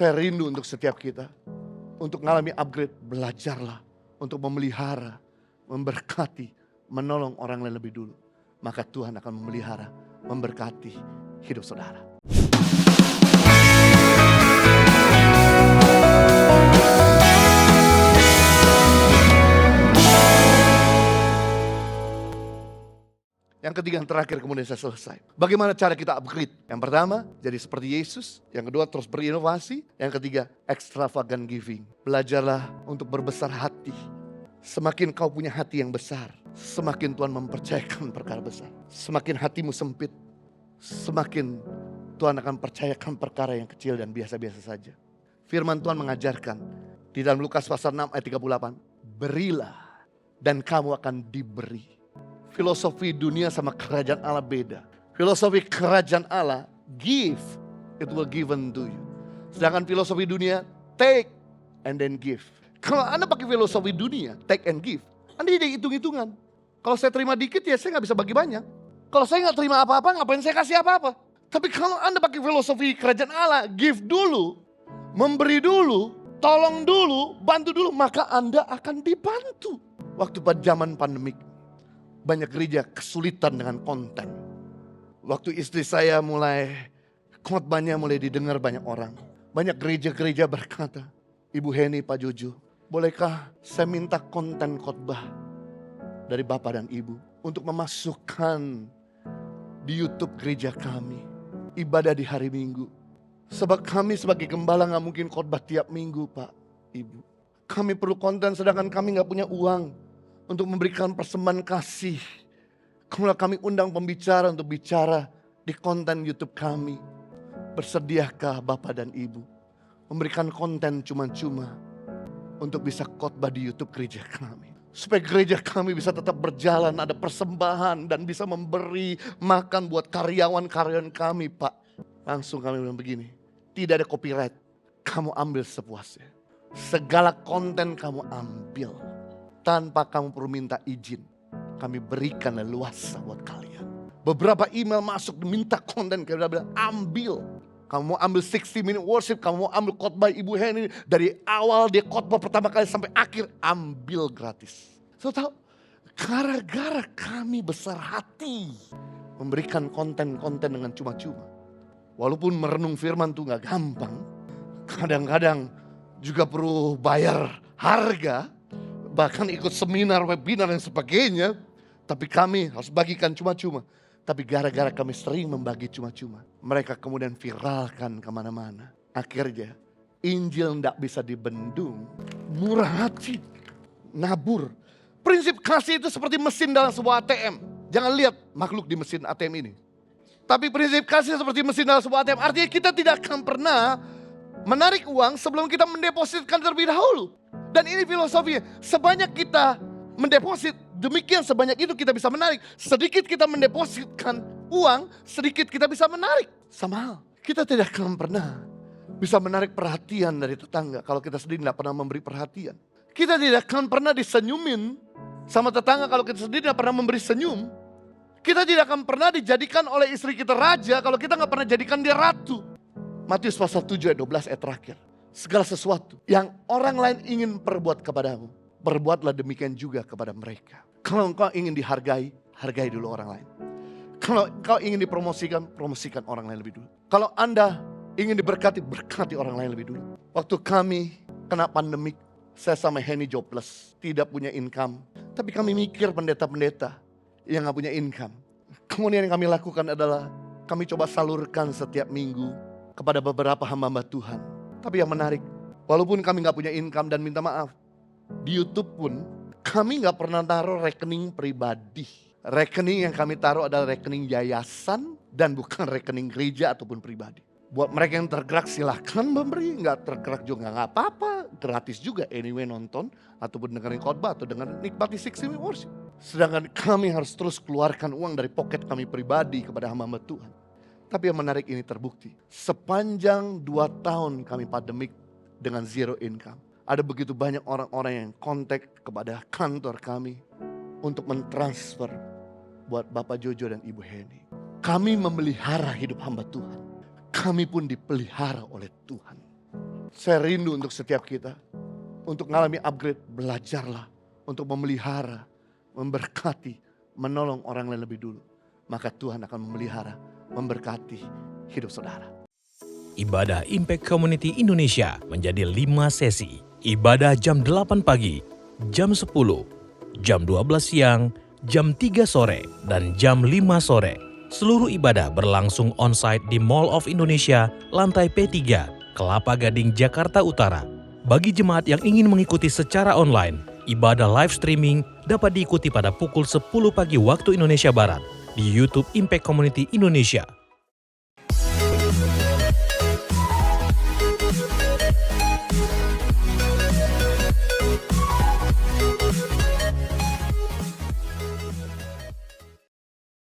Saya rindu untuk setiap kita. Untuk mengalami upgrade, belajarlah untuk memelihara, memberkati, menolong orang lain lebih dulu. Maka Tuhan akan memelihara, memberkati hidup saudara. Yang ketiga, yang terakhir, kemudian saya selesai. Bagaimana cara kita upgrade? Yang pertama, jadi seperti Yesus. Yang kedua, terus berinovasi. Yang ketiga, extravagant giving. Belajarlah untuk berbesar hati. Semakin kau punya hati yang besar, semakin Tuhan mempercayakan perkara besar. Semakin hatimu sempit, semakin Tuhan akan percayakan perkara yang kecil dan biasa-biasa saja. Firman Tuhan mengajarkan di dalam Lukas pasal 6 ayat 38. Berilah dan kamu akan diberi. Filosofi dunia sama kerajaan Allah beda. Filosofi kerajaan Allah, give, it will given to you. Sedangkan filosofi dunia, take and then give. Kalau Anda pakai filosofi dunia, take and give, Anda jadi hitung-hitungan. Kalau saya terima dikit ya saya gak bisa bagi banyak. Kalau saya gak terima apa-apa, ngapain saya kasih apa-apa. Tapi kalau Anda pakai filosofi kerajaan Allah, give dulu, memberi dulu, tolong dulu, bantu dulu, maka Anda akan dibantu. Waktu pada zaman pandemik, banyak gereja kesulitan dengan konten. Waktu istri saya khotbahnya mulai didengar banyak orang. Banyak gereja-gereja berkata, Ibu Heni, Pak Jojo, bolehkah saya minta konten khotbah dari Bapak dan Ibu untuk memasukkan di YouTube gereja kami, ibadah di hari Minggu. Sebab kami sebagai gembala gak mungkin khotbah tiap minggu, Pak, Ibu. Kami perlu konten sedangkan kami gak punya uang untuk memberikan persembahan kasih. Kemudian kami undang pembicara untuk bicara di konten YouTube kami. Bersediakah Bapak dan Ibu memberikan konten cuma-cuma untuk bisa khotbah di YouTube gereja kami? Supaya gereja kami bisa tetap berjalan, ada persembahan dan bisa memberi makan buat karyawan-karyawan kami, Pak. Langsung kami bilang begini, tidak ada copyright, kamu ambil sepuasnya. Segala konten kamu ambil. Tanpa kamu perlu minta izin, kami berikan leluasa buat kalian. Beberapa email masuk minta konten, kami bilang ambil. Kamu mau ambil 60 minute worship, kamu mau ambil khotbah Ibu Heni dari awal dia khotbah pertama kali sampai akhir, ambil gratis. So tahu, gara-gara kami besar hati memberikan konten-konten dengan cuma-cuma. Walaupun merenung firman itu gak gampang, kadang-kadang juga perlu bayar harga. Bahkan ikut seminar, webinar dan sebagainya. Tapi kami harus bagikan cuma-cuma. Tapi gara-gara kami sering membagi cuma-cuma, mereka kemudian viralkan kemana-mana. Akhirnya Injil tidak bisa dibendung. Murah hati, nabur. Prinsip kasih itu seperti mesin dalam sebuah ATM. Jangan lihat makhluk di mesin ATM ini. Tapi prinsip kasih seperti mesin dalam sebuah ATM. Artinya kita tidak akan pernah menarik uang sebelum kita mendepositkan terlebih dahulu. Dan ini filosofinya, sebanyak kita mendeposit, demikian sebanyak itu kita bisa menarik. Sedikit kita mendepositkan uang, sedikit kita bisa menarik. Sama hal, kita tidak akan pernah bisa menarik perhatian dari tetangga kalau kita sendiri tidak pernah memberi perhatian. Kita tidak akan pernah disenyumin sama tetangga kalau kita sendiri tidak pernah memberi senyum. Kita tidak akan pernah dijadikan oleh istri kita raja kalau kita nggak pernah jadikan dia ratu. Matius pasal 7 ayat 12 ayat terakhir. Segala sesuatu yang orang lain ingin perbuat kepadamu, perbuatlah demikian juga kepada mereka. Kalau engkau ingin dihargai, hargai dulu orang lain. Kalau engkau ingin dipromosikan, promosikan orang lain lebih dulu. Kalau Anda ingin diberkati, berkati orang lain lebih dulu. Waktu kami kena pandemik, saya sama Henny jobless, tidak punya income. Tapi kami mikir pendeta-pendeta yang gak punya income. Kemudian yang kami lakukan adalah kami coba salurkan setiap minggu kepada beberapa hamba-hamba Tuhan. Tapi yang menarik, walaupun kami gak punya income dan minta maaf, di YouTube pun kami gak pernah taruh rekening pribadi. Rekening yang kami taruh adalah rekening yayasan dan bukan rekening gereja ataupun pribadi. Buat mereka yang tergerak silahkan memberi, gak tergerak juga gak apa-apa. Gratis juga anyway nonton ataupun dengerin khotbah atau dengan nikmati 60 minute worship. Sedangkan kami harus terus keluarkan uang dari pocket kami pribadi kepada hamba-hamba Tuhan. Tapi yang menarik ini terbukti. Sepanjang 2 tahun kami pandemik dengan zero income. Ada begitu banyak orang-orang yang kontak kepada kantor kami untuk mentransfer buat Bapak Jojo dan Ibu Heni. Kami memelihara hidup hamba Tuhan. Kami pun dipelihara oleh Tuhan. Saya rindu untuk setiap kita. Untuk mengalami upgrade, belajarlah untuk memelihara, memberkati, menolong orang lain lebih dulu. Maka Tuhan akan memelihara, memberkati hidup saudara. Ibadah Impact Community Indonesia menjadi 5 sesi. Ibadah jam 8 pagi, jam 10, jam 12 siang, jam 3 sore, dan jam 5 sore. Seluruh ibadah berlangsung on-site di Mall of Indonesia, lantai P3, Kelapa Gading, Jakarta Utara. Bagi jemaat yang ingin mengikuti secara online, ibadah live streaming dapat diikuti pada pukul 10 pagi waktu Indonesia Barat di YouTube Impact Community Indonesia.